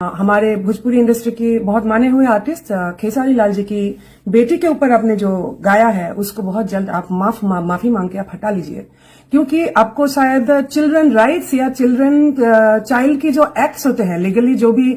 हमारे भोजपुरी इंडस्ट्री की बहुत माने हुए आर्टिस्ट खेसारी लाल जी की बेटी के ऊपर आपने जो गाया है उसको बहुत जल्द आप माफी मांग के आप हटा लीजिए, क्योंकि आपको शायद चिल्ड्रन राइट्स या चिल्ड्रन चाइल्ड की जो एक्ट्स होते हैं लीगली जो भी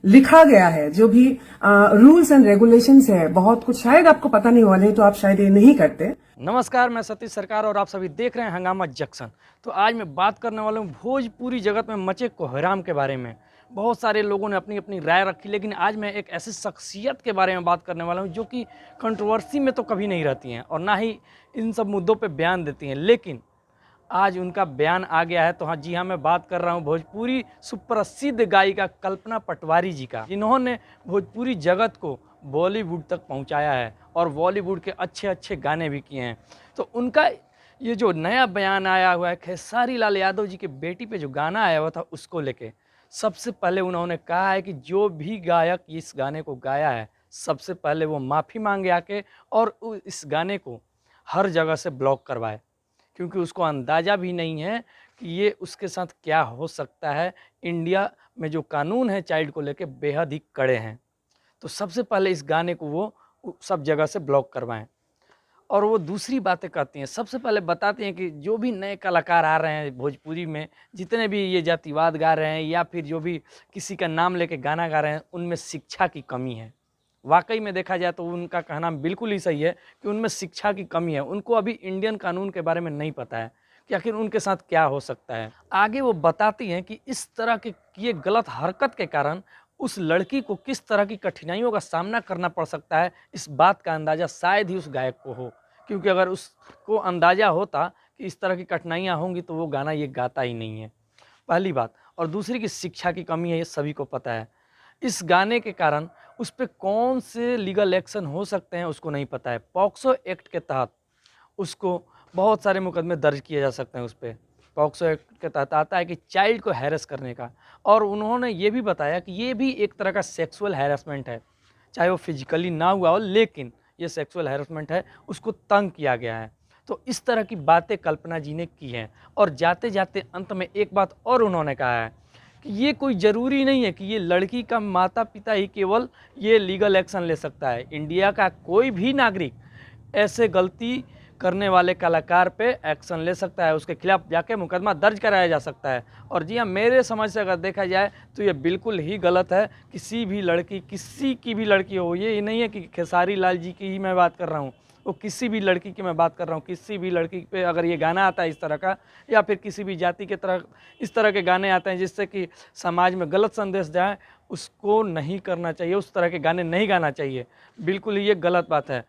लिखा गया है, जो भी रूल्स एंड रेगुलेशंस है, बहुत कुछ शायद आपको पता नहीं हुआ, नहीं तो आप शायद ये नहीं करते। नमस्कार, मैं सतीश सरकार और आप सभी देख रहे हैं हंगामा जंक्शन। तो आज मैं बात करने वाला हूँ भोजपुरी जगत में मचे कोहराम के बारे में। बहुत सारे लोगों ने अपनी अपनी राय रखी, लेकिन आज मैं एक ऐसी शख्सियत के बारे में बात करने वाला हूँ जो कि कंट्रोवर्सी में तो कभी नहीं रहती हैं और ना ही इन सब मुद्दों पे बयान देती हैं, लेकिन आज उनका बयान आ गया है। तो हाँ जी हाँ, मैं बात कर रहा हूँ भोजपुरी सुप्रसिद्ध गायिका कल्पना पटवारी जी का, जिन्होंने भोजपुरी जगत को बॉलीवुड तक पहुँचाया है और बॉलीवुड के अच्छे अच्छे गाने भी किए हैं। तो उनका ये जो नया बयान आया हुआ है खेसारी लाल यादव जी की बेटी पे जो गाना आया हुआ था उसको लेके, सबसे पहले उन्होंने कहा है कि जो भी गायक इस गाने को गाया है सबसे पहले वो माफ़ी मांगे आके और इस गाने को हर जगह से ब्लॉक करवाए, क्योंकि उसको अंदाज़ा भी नहीं है कि ये उसके साथ क्या हो सकता है। इंडिया में जो कानून है चाइल्ड को लेके बेहद ही कड़े हैं। तो सबसे पहले इस गाने को वो सब जगह से ब्लॉक करवाएं। और वो दूसरी बातें करती हैं, सबसे पहले बताते हैं कि जो भी नए कलाकार आ रहे हैं भोजपुरी में, जितने भी ये जातिवाद गा रहे हैं या फिर जो भी किसी का नाम लेके गाना गा रहे हैं, उनमें शिक्षा की कमी है। वाकई में देखा जाए तो उनका कहना बिल्कुल ही सही है कि उनमें शिक्षा की कमी है। उनको अभी इंडियन कानून के बारे में नहीं पता है कि आखिर उनके साथ क्या हो सकता है। आगे वो बताती हैं कि इस तरह के ये गलत हरकत के कारण उस लड़की को किस तरह की कठिनाइयों का सामना करना पड़ सकता है। इस बात का अंदाज़ा शायद ही उस गायक को हो, क्योंकि अगर उसको अंदाज़ा होता कि इस तरह की कठिनाइयाँ होंगी तो वो गाना ये गाता ही नहीं है, पहली बात। और दूसरी की शिक्षा की कमी है, ये सभी को पता है। इस गाने के कारण उस पे कौन से लीगल एक्शन हो सकते हैं उसको नहीं पता है। पॉक्सो एक्ट के तहत उसको बहुत सारे मुकदमे दर्ज किए जा सकते हैं उस पर। पॉक्सो एक्ट के तहत आता है कि चाइल्ड को हैरेस करने का, और उन्होंने ये भी बताया कि ये भी एक तरह का सेक्सुअल हैरेसमेंट है, चाहे वो फिजिकली ना हुआ हो लेकिन ये सेक्सुअल हैरेसमेंट है, उसको तंग किया गया है। तो इस तरह की बातें कल्पना जी ने की हैं। और जाते जाते अंत में एक बात और उन्होंने कहा है कि ये कोई ज़रूरी नहीं है कि ये लड़की का माता पिता ही केवल ये लीगल एक्शन ले सकता है। इंडिया का कोई भी नागरिक ऐसे गलती करने वाले कलाकार पे एक्शन ले सकता है, उसके खिलाफ जाके मुकदमा दर्ज कराया जा सकता है। और जी हाँ, मेरे समझ से अगर देखा जाए तो ये बिल्कुल ही गलत है। किसी भी लड़की, किसी की भी लड़की हो, ये नहीं है कि खेसारी लाल जी की ही मैं बात कर रहा हूँ, वो किसी भी लड़की की मैं बात कर रहा हूँ। किसी भी लड़की पे अगर ये गाना आता है इस तरह का, या फिर किसी भी जाति के तरह इस तरह के गाने आते हैं जिससे कि समाज में गलत संदेश जाए, उसको नहीं करना चाहिए, उस तरह के गाने नहीं गाना चाहिए। बिल्कुल ही ये गलत बात है।